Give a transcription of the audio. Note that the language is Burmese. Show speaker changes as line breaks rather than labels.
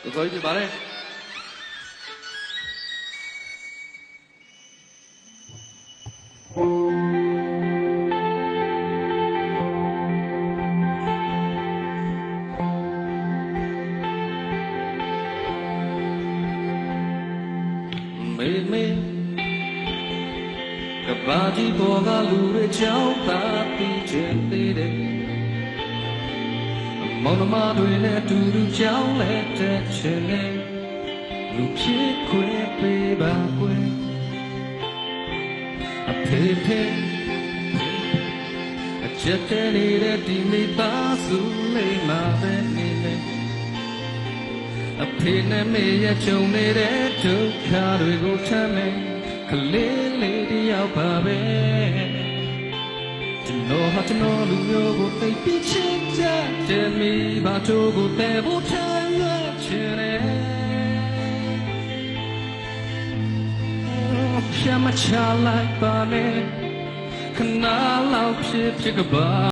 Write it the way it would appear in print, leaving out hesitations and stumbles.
ဆိုဖြစ်ပါတယ်မေကဘာဒီဘောကလူတွေကြောင်းသာပြီးချင်သေးတယ်မောင်နှမတွေနဲ့တူတူကြောင်းလဲတဲ့ချင်တယ်လူဖြစ်ခွေပေးပါကွယ်အဖေဖေအချက်တည်းနေတဲ့ဒီမိသားစုလေးမှာပဲနေနေအဖေနဲ့မေရဲ့ကြုံနေတဲ့ဒုက္ခတွေကိုထမ်းမယ်ကလေးလေးတယောက်ပါပဲကျွန်တော်လူမျိုးကိုသိပြီးချစ်တဲ့မိဘတို့ကိုတည်ဖို့ထမ်းရချင်တယ်ဖြတ်မချလိုက်ပါနဲ့ခဏလောက်ဖြစ်ကပါ